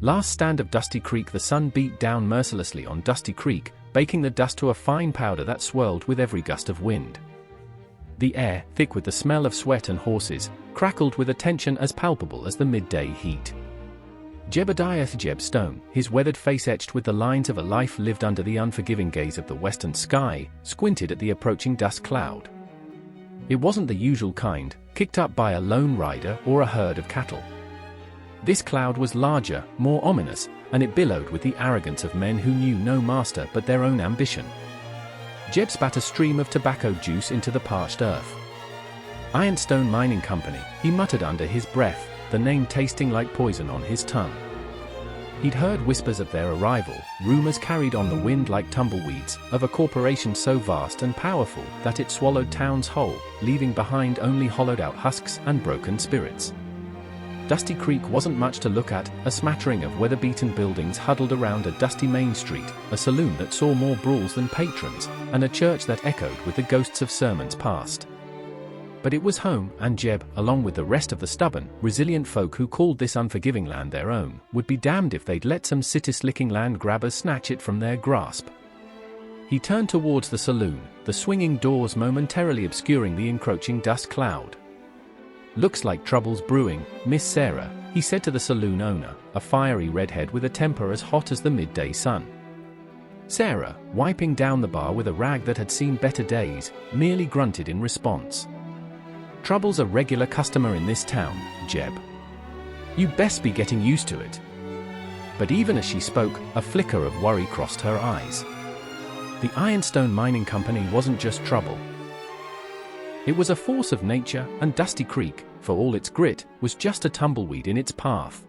Last stand of Dusty Creek. The sun beat down mercilessly on Dusty Creek, baking the dust to a fine powder that swirled with every gust of wind. The air, thick with the smell of sweat and horses, crackled with a tension as palpable as the midday heat. Jebediah Jeb Stone, his weathered face etched with the lines of a life lived under the unforgiving gaze of the western sky, squinted at the approaching dust cloud. It wasn't the usual kind, kicked up by a lone rider or a herd of cattle. This cloud was larger, more ominous, and it billowed with the arrogance of men who knew no master but their own ambition. Jeb spat a stream of tobacco juice into the parched earth. Ironstone Mining Company, he muttered under his breath, the name tasting like poison on his tongue. He'd heard whispers of their arrival, rumors carried on the wind like tumbleweeds, of a corporation so vast and powerful that it swallowed towns whole, leaving behind only hollowed-out husks and broken spirits. Dusty Creek wasn't much to look at, a smattering of weather-beaten buildings huddled around a dusty main street, a saloon that saw more brawls than patrons, and a church that echoed with the ghosts of sermons past. But it was home, and Jeb, along with the rest of the stubborn, resilient folk who called this unforgiving land their own, would be damned if they'd let some city-slicking land grabbers snatch it from their grasp. He turned towards the saloon, the swinging doors momentarily obscuring the encroaching dust cloud. "Looks like trouble's brewing, Miss Sarah," he said to the saloon owner, a fiery redhead with a temper as hot as the midday sun. Sarah, wiping down the bar with a rag that had seen better days, merely grunted in response. "Trouble's a regular customer in this town, Jeb. You best be getting used to it." But even as she spoke, a flicker of worry crossed her eyes. The Ironstone Mining Company wasn't just trouble. It was a force of nature, and Dusty Creek, for all its grit, was just a tumbleweed in its path.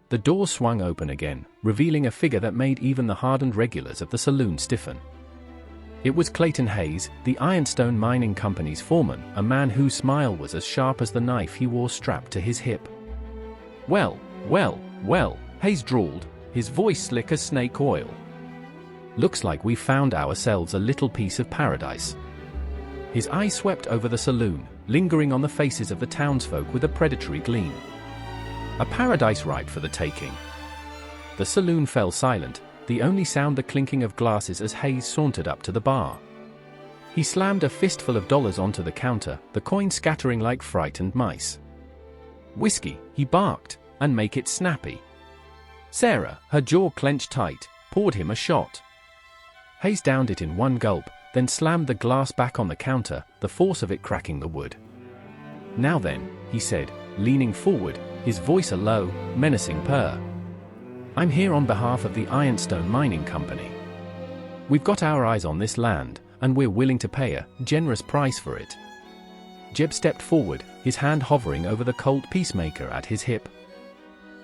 The door swung open again, revealing a figure that made even the hardened regulars of the saloon stiffen. It was Clayton Hayes, the Ironstone Mining Company's foreman, a man whose smile was as sharp as the knife he wore strapped to his hip. Well, Hayes drawled, his voice slick as snake oil. "Looks like we found ourselves a little piece of paradise." His eye swept over the saloon, lingering on the faces of the townsfolk with a predatory gleam. A paradise ripe for the taking. The saloon fell silent, the only sound the clinking of glasses as Hayes sauntered up to the bar. He slammed a fistful of dollars onto the counter, the coins scattering like frightened mice. "Whiskey," he barked, "and make it snappy." Sarah, her jaw clenched tight, poured him a shot. Hayes downed it in one gulp, then slammed the glass back on the counter, the force of it cracking the wood. "Now then," he said, leaning forward, his voice a low, menacing purr. "I'm here on behalf of the Ironstone Mining Company. We've got our eyes on this land, and we're willing to pay a generous price for it." Jeb stepped forward, his hand hovering over the Colt Peacemaker at his hip.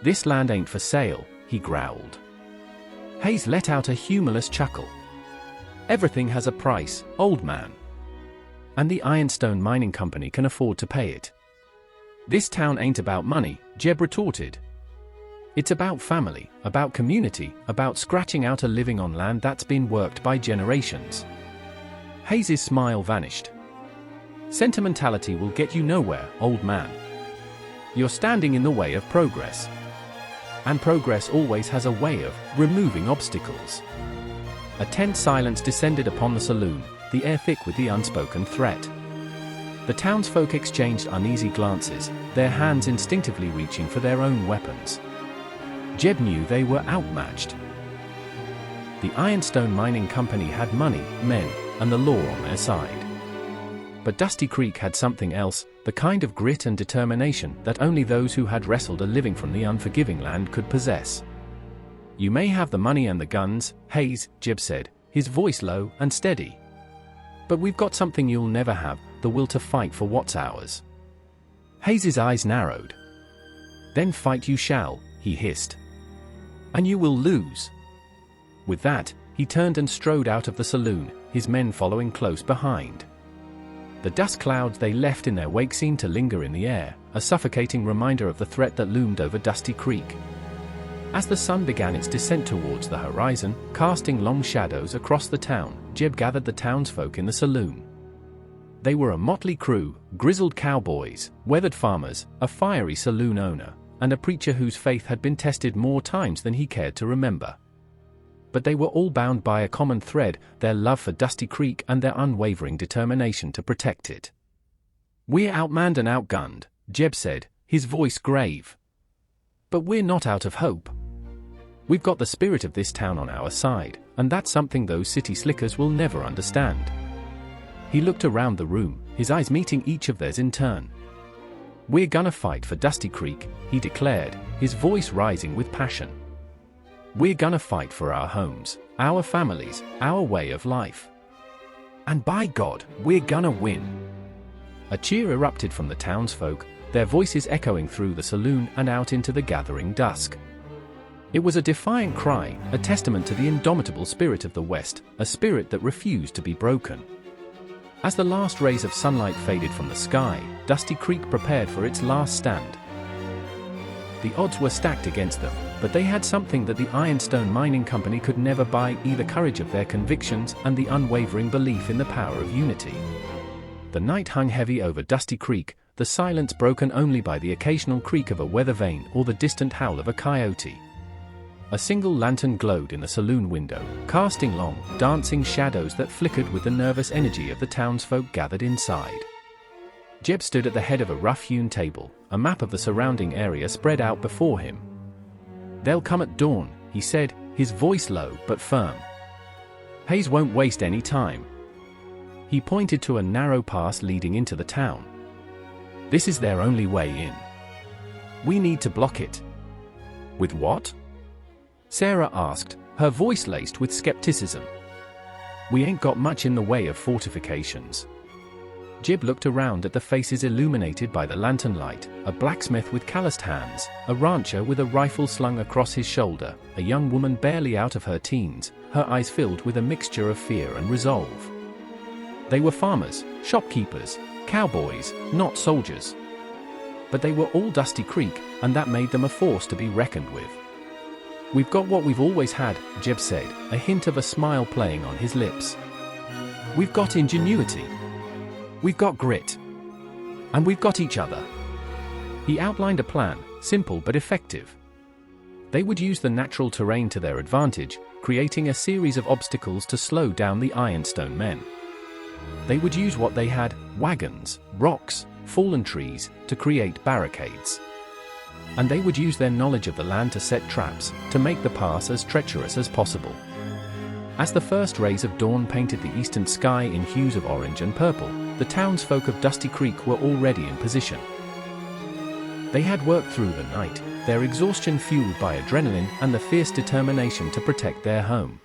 "This land ain't for sale," he growled. Hayes let out a humorless chuckle. "Everything has a price, old man. And the Ironstone Mining Company can afford to pay it." "This town ain't about money," Jeb retorted. "It's about family, about community, about scratching out a living on land that's been worked by generations." Hayes' smile vanished. "Sentimentality will get you nowhere, old man. You're standing in the way of progress. And progress always has a way of removing obstacles." A tense silence descended upon the saloon, the air thick with the unspoken threat. The townsfolk exchanged uneasy glances, their hands instinctively reaching for their own weapons. Jeb knew they were outmatched. The Ironstone Mining Company had money, men, and the law on their side. But Dusty Creek had something else, the kind of grit and determination that only those who had wrestled a living from the unforgiving land could possess. "You may have the money and the guns, Hayes," Jeb said, his voice low and steady. "But we've got something you'll never have, the will to fight for what's ours." Hayes' eyes narrowed. "Then fight you shall," he hissed. "And you will lose." With that, he turned and strode out of the saloon, his men following close behind. The dust clouds they left in their wake seemed to linger in the air, a suffocating reminder of the threat that loomed over Dusty Creek. As the sun began its descent towards the horizon, casting long shadows across the town, Jeb gathered the townsfolk in the saloon. They were a motley crew, grizzled cowboys, weathered farmers, a fiery saloon owner, and a preacher whose faith had been tested more times than he cared to remember. But they were all bound by a common thread, their love for Dusty Creek and their unwavering determination to protect it. "We're outmanned and outgunned," Jeb said, his voice grave. "But we're not out of hope. We've got the spirit of this town on our side, and that's something those city slickers will never understand." He looked around the room, his eyes meeting each of theirs in turn. "We're gonna fight for Dusty Creek," he declared, his voice rising with passion. "We're gonna fight for our homes, our families, our way of life. And by God, we're gonna win." A cheer erupted from the townsfolk, their voices echoing through the saloon and out into the gathering dusk. It was a defiant cry, a testament to the indomitable spirit of the West, a spirit that refused to be broken. As the last rays of sunlight faded from the sky, Dusty Creek prepared for its last stand. The odds were stacked against them, but they had something that the Ironstone Mining Company could never buy: the courage of their convictions and the unwavering belief in the power of unity. The night hung heavy over Dusty Creek, the silence broken only by the occasional creak of a weather vane or the distant howl of a coyote. A single lantern glowed in the saloon window, casting long, dancing shadows that flickered with the nervous energy of the townsfolk gathered inside. Jeb stood at the head of a rough-hewn table, a map of the surrounding area spread out before him. "They'll come at dawn," he said, his voice low but firm. "Hayes won't waste any time." He pointed to a narrow pass leading into the town. "This is their only way in. We need to block it." "With what?" Sarah asked, her voice laced with skepticism. "We ain't got much in the way of fortifications." Jib looked around at the faces illuminated by the lantern light: a blacksmith with calloused hands, a rancher with a rifle slung across his shoulder, a young woman barely out of her teens, her eyes filled with a mixture of fear and resolve. They were farmers, shopkeepers, cowboys, not soldiers. But they were all Dusty Creek, and that made them a force to be reckoned with. "We've got what we've always had," Jeb said, a hint of a smile playing on his lips. "We've got ingenuity. We've got grit. And we've got each other." He outlined a plan, simple but effective. They would use the natural terrain to their advantage, creating a series of obstacles to slow down the Ironstone men. They would use what they had: wagons, rocks, fallen trees, to create barricades. And they would use their knowledge of the land to set traps, to make the pass as treacherous as possible. As the first rays of dawn painted the eastern sky in hues of orange and purple, the townsfolk of Dusty Creek were already in position. They had worked through the night, their exhaustion fueled by adrenaline and the fierce determination to protect their home.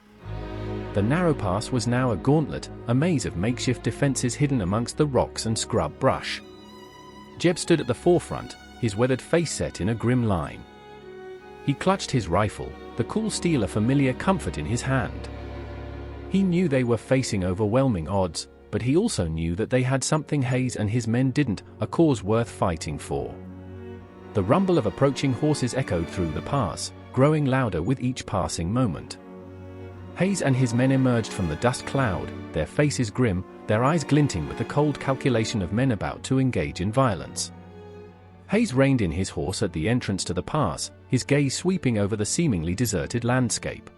The narrow pass was now a gauntlet, a maze of makeshift defenses hidden amongst the rocks and scrub brush. Jeb stood at the forefront, his weathered face set in a grim line. He clutched his rifle, the cool steel a familiar comfort in his hand. He knew they were facing overwhelming odds, but he also knew that they had something Hayes and his men didn't: a cause worth fighting for. The rumble of approaching horses echoed through the pass, growing louder with each passing moment. Hayes and his men emerged from the dust cloud, their faces grim, their eyes glinting with the cold calculation of men about to engage in violence. Hayes reined in his horse at the entrance to the pass, his gaze sweeping over the seemingly deserted landscape.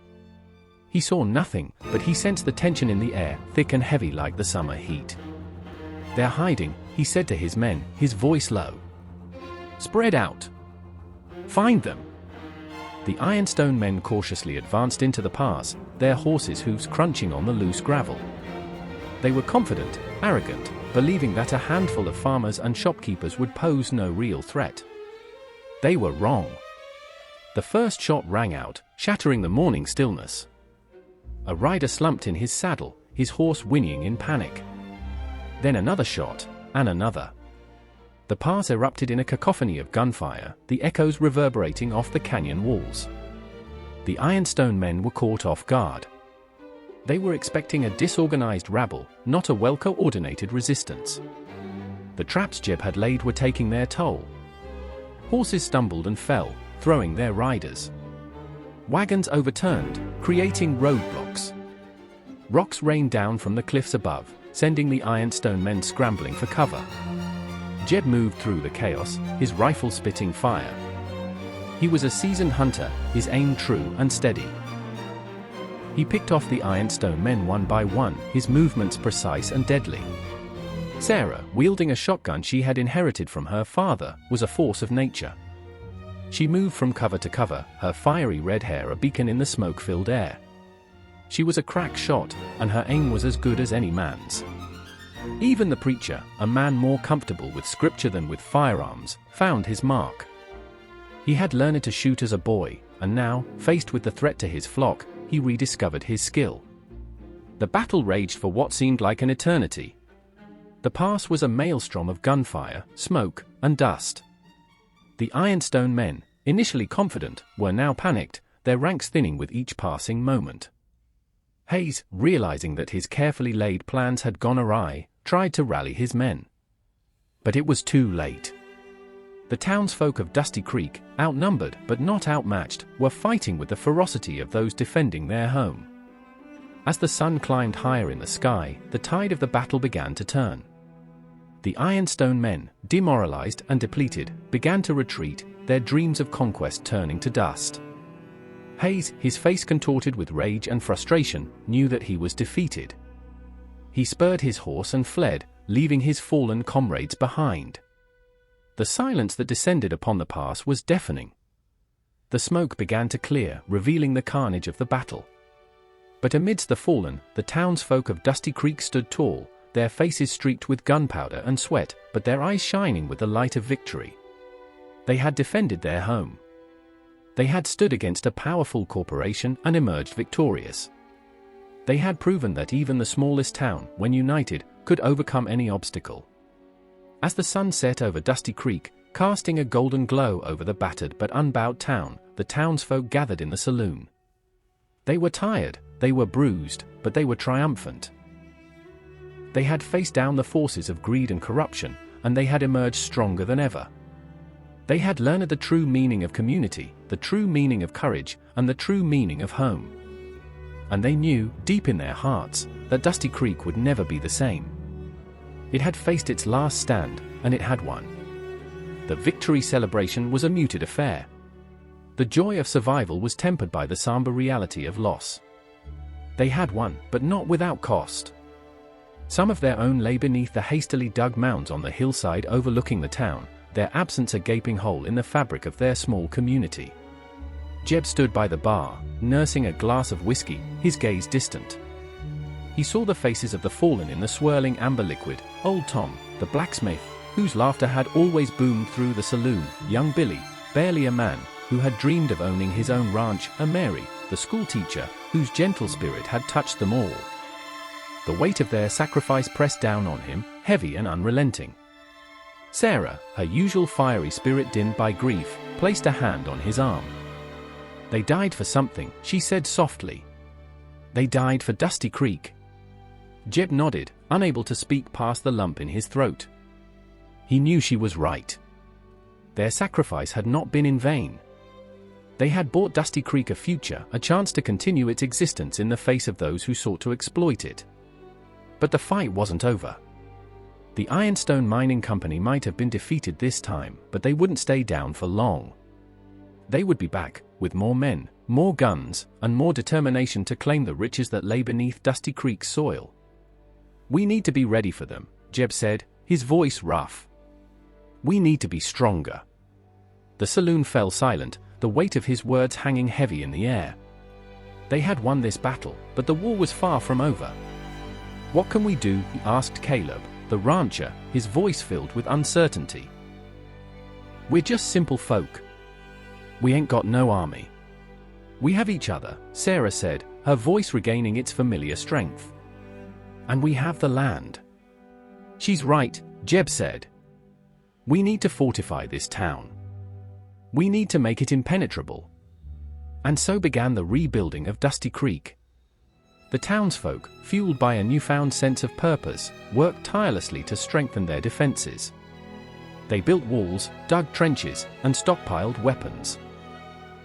He saw nothing, but he sensed the tension in the air, thick and heavy like the summer heat. "They're hiding," he said to his men, his voice low. "Spread out. Find them." The Ironstone men cautiously advanced into the pass, their horses' hooves crunching on the loose gravel. They were confident, arrogant, believing that a handful of farmers and shopkeepers would pose no real threat. They were wrong. The first shot rang out, shattering the morning stillness. A rider slumped in his saddle, his horse whinnying in panic. Then another shot, and another. The pass erupted in a cacophony of gunfire, the echoes reverberating off the canyon walls. The Ironstone men were caught off guard. They were expecting a disorganized rabble, not a well-coordinated resistance. The traps Jeb had laid were taking their toll. Horses stumbled and fell, throwing their riders. Wagons overturned, creating roadblocks. Rocks rained down from the cliffs above, sending the Ironstone men scrambling for cover. Jeb moved through the chaos, his rifle spitting fire. He was a seasoned hunter, his aim true and steady. He picked off the Ironstone men one by one, his movements precise and deadly. Sarah, wielding a shotgun she had inherited from her father, was a force of nature. She moved from cover to cover, her fiery red hair a beacon in the smoke-filled air. She was a crack shot, and her aim was as good as any man's. Even the preacher, a man more comfortable with scripture than with firearms, found his mark. He had learned to shoot as a boy, and now, faced with the threat to his flock, he rediscovered his skill. The battle raged for what seemed like an eternity. The pass was a maelstrom of gunfire, smoke, and dust. The Ironstone men, initially confident, were now panicked, their ranks thinning with each passing moment. Hayes, realizing that his carefully laid plans had gone awry, tried to rally his men. But it was too late. The townsfolk of Dusty Creek, outnumbered but not outmatched, were fighting with the ferocity of those defending their home. As the sun climbed higher in the sky, the tide of the battle began to turn. The Ironstone men, demoralized and depleted, began to retreat, their dreams of conquest turning to dust. Hayes, his face contorted with rage and frustration, knew that he was defeated. He spurred his horse and fled, leaving his fallen comrades behind. The silence that descended upon the pass was deafening. The smoke began to clear, revealing the carnage of the battle. But amidst the fallen, the townsfolk of Dusty Creek stood tall, their faces streaked with gunpowder and sweat, but their eyes shining with the light of victory. They had defended their home. They had stood against a powerful corporation and emerged victorious. They had proven that even the smallest town, when united, could overcome any obstacle. As the sun set over Dusty Creek, casting a golden glow over the battered but unbowed town, the townsfolk gathered in the saloon. They were tired, they were bruised, but they were triumphant. They had faced down the forces of greed and corruption, and they had emerged stronger than ever. They had learned the true meaning of community, the true meaning of courage, and the true meaning of home. And they knew, deep in their hearts, that Dusty Creek would never be the same. It had faced its last stand, and it had won. The victory celebration was a muted affair. The joy of survival was tempered by the somber reality of loss. They had won, but not without cost. Some of their own lay beneath the hastily dug mounds on the hillside overlooking the town, their absence a gaping hole in the fabric of their small community. Jeb stood by the bar, nursing a glass of whiskey, his gaze distant. He saw the faces of the fallen in the swirling amber liquid, old Tom, the blacksmith, whose laughter had always boomed through the saloon, young Billy, barely a man, who had dreamed of owning his own ranch, and Mary, the schoolteacher, whose gentle spirit had touched them all. The weight of their sacrifice pressed down on him, heavy and unrelenting. Sarah, her usual fiery spirit dimmed by grief, placed a hand on his arm. "They died for something," she said softly. "They died for Dusty Creek." Jeb nodded, unable to speak past the lump in his throat. He knew she was right. Their sacrifice had not been in vain. They had bought Dusty Creek a future, a chance to continue its existence in the face of those who sought to exploit it. But the fight wasn't over. The Ironstone Mining Company might have been defeated this time, but they wouldn't stay down for long. They would be back, with more men, more guns, and more determination to claim the riches that lay beneath Dusty Creek's soil. "We need to be ready for them," Jeb said, his voice rough. "We need to be stronger." The saloon fell silent, the weight of his words hanging heavy in the air. They had won this battle, but the war was far from over. "What can we do?" he asked Caleb, the rancher, his voice filled with uncertainty. "We're just simple folk. We ain't got no army. We have each other," Sarah said, her voice regaining its familiar strength. "And we have the land." "She's right," Jeb said. "We need to fortify this town. We need to make it impenetrable." And so began the rebuilding of Dusty Creek. The townsfolk, fueled by a newfound sense of purpose, worked tirelessly to strengthen their defenses. They built walls, dug trenches, and stockpiled weapons.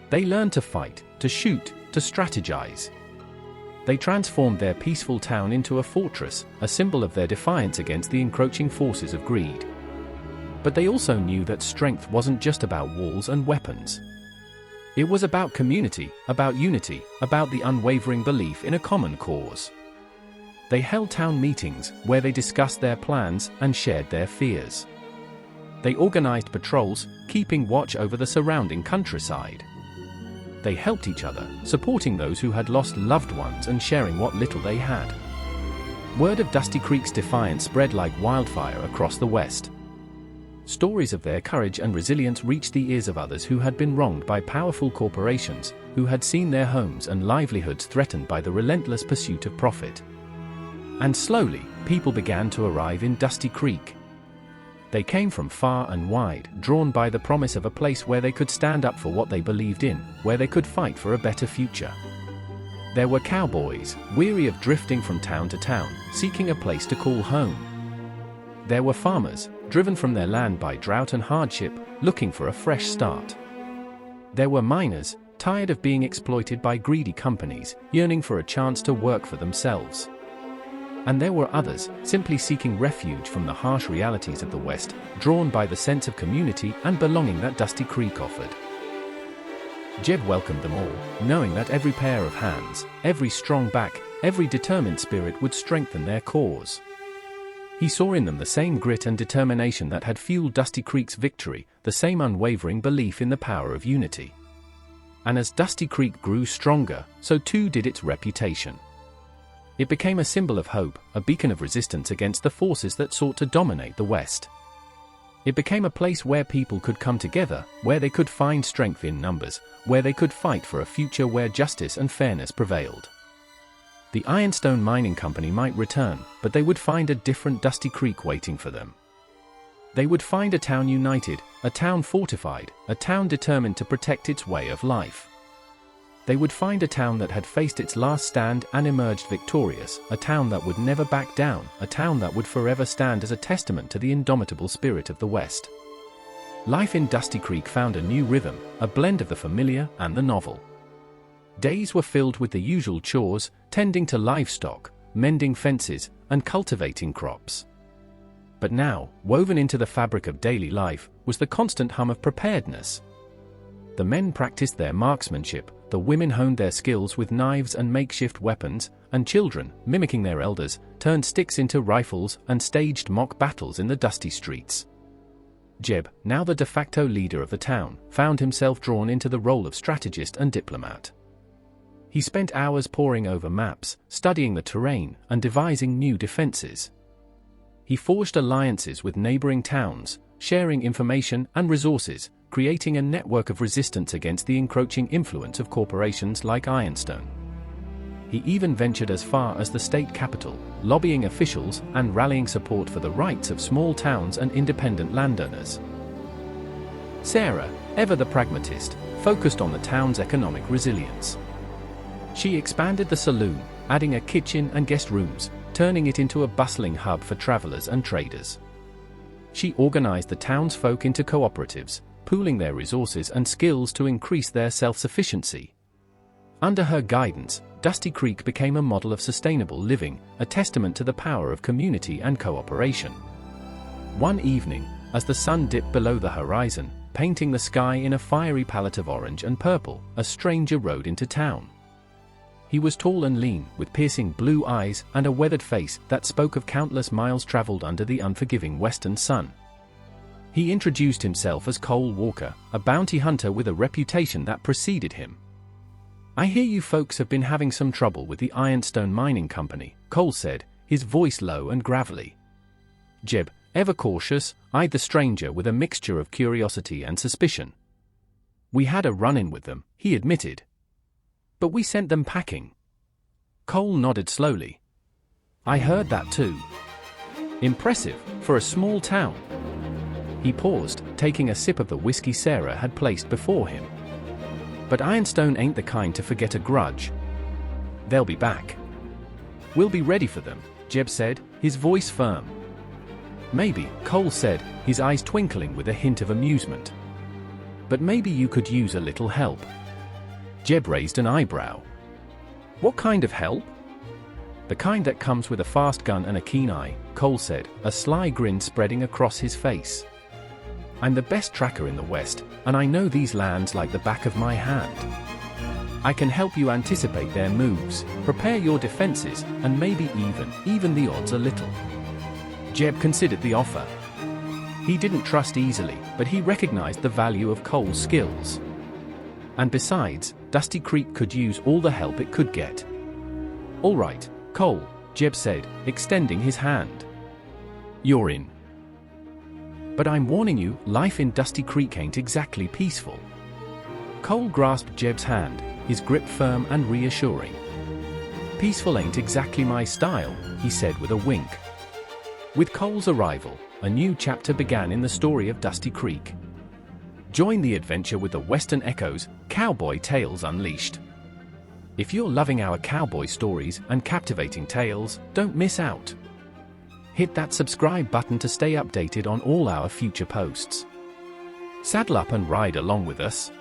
They learned to fight, to shoot, to strategize. They transformed their peaceful town into a fortress, a symbol of their defiance against the encroaching forces of greed. But they also knew that strength wasn't just about walls and weapons. It was about community, about unity, about the unwavering belief in a common cause. They held town meetings, where they discussed their plans and shared their fears. They organized patrols, keeping watch over the surrounding countryside. They helped each other, supporting those who had lost loved ones and sharing what little they had. Word of Dusty Creek's defiance spread like wildfire across the West. Stories of their courage and resilience reached the ears of others who had been wronged by powerful corporations, who had seen their homes and livelihoods threatened by the relentless pursuit of profit. And slowly, people began to arrive in Dusty Creek. They came from far and wide, drawn by the promise of a place where they could stand up for what they believed in, where they could fight for a better future. There were cowboys, weary of drifting from town to town, seeking a place to call home. There were farmers, driven from their land by drought and hardship, looking for a fresh start. There were miners, tired of being exploited by greedy companies, yearning for a chance to work for themselves. And there were others, simply seeking refuge from the harsh realities of the West, drawn by the sense of community and belonging that Dusty Creek offered. Jeb welcomed them all, knowing that every pair of hands, every strong back, every determined spirit would strengthen their cause. He saw in them the same grit and determination that had fueled Dusty Creek's victory, the same unwavering belief in the power of unity. And as Dusty Creek grew stronger, so too did its reputation. It became a symbol of hope, a beacon of resistance against the forces that sought to dominate the West. It became a place where people could come together, where they could find strength in numbers, where they could fight for a future where justice and fairness prevailed. The Ironstone Mining Company might return, but they would find a different Dusty Creek waiting for them. They would find a town united, a town fortified, a town determined to protect its way of life. They would find a town that had faced its last stand and emerged victorious, a town that would never back down, a town that would forever stand as a testament to the indomitable spirit of the West. Life in Dusty Creek found a new rhythm, a blend of the familiar and the novel. Days were filled with the usual chores, tending to livestock, mending fences, and cultivating crops. But now, woven into the fabric of daily life, was the constant hum of preparedness. The men practiced their marksmanship, the women honed their skills with knives and makeshift weapons, and children, mimicking their elders, turned sticks into rifles and staged mock battles in the dusty streets. Jeb, now the de facto leader of the town, found himself drawn into the role of strategist and diplomat. He spent hours poring over maps, studying the terrain, and devising new defenses. He forged alliances with neighboring towns, sharing information and resources, creating a network of resistance against the encroaching influence of corporations like Ironstone. He even ventured as far as the state capital, lobbying officials and rallying support for the rights of small towns and independent landowners. Sarah, ever the pragmatist, focused on the town's economic resilience. She expanded the saloon, adding a kitchen and guest rooms, turning it into a bustling hub for travelers and traders. She organized the townsfolk into cooperatives, pooling their resources and skills to increase their self-sufficiency. Under her guidance, Dusty Creek became a model of sustainable living, a testament to the power of community and cooperation. One evening, as the sun dipped below the horizon, painting the sky in a fiery palette of orange and purple, a stranger rode into town. He was tall and lean, with piercing blue eyes and a weathered face that spoke of countless miles traveled under the unforgiving western sun. He introduced himself as Cole Walker, a bounty hunter with a reputation that preceded him. "I hear you folks have been having some trouble with the Ironstone Mining Company," Cole said, his voice low and gravelly. Jeb, ever cautious, eyed the stranger with a mixture of curiosity and suspicion. "We had a run-in with them," he admitted. "But we sent them packing." Cole nodded slowly. "I heard that too. Impressive, for a small town." He paused, taking a sip of the whiskey Sarah had placed before him. "But Ironstone ain't the kind to forget a grudge. They'll be back. We'll be ready for them," Jeb said, his voice firm. "Maybe," Cole said, his eyes twinkling with a hint of amusement. "But maybe you could use a little help." Jeb raised an eyebrow. "What kind of help?" "The kind that comes with a fast gun and a keen eye," Cole said, a sly grin spreading across his face. I'm the best tracker in the West, and I know these lands like the back of my hand. I can help you anticipate their moves, prepare your defenses, and maybe even the odds a little." Jeb considered the offer. He didn't trust easily, but he recognized the value of Cole's skills. And besides, Dusty Creek could use all the help it could get. "All right, Cole," Jeb said, extending his hand. "You're in. But I'm warning you, life in Dusty Creek ain't exactly peaceful." Cole grasped Jeb's hand, his grip firm and reassuring. "Peaceful ain't exactly my style," he said with a wink. With Cole's arrival, a new chapter began in the story of Dusty Creek. Join the adventure with the Western Echoes, Cowboy Tales Unleashed. If you're loving our cowboy stories and captivating tales, don't miss out. Hit that subscribe button to stay updated on all our future posts. Saddle up and ride along with us.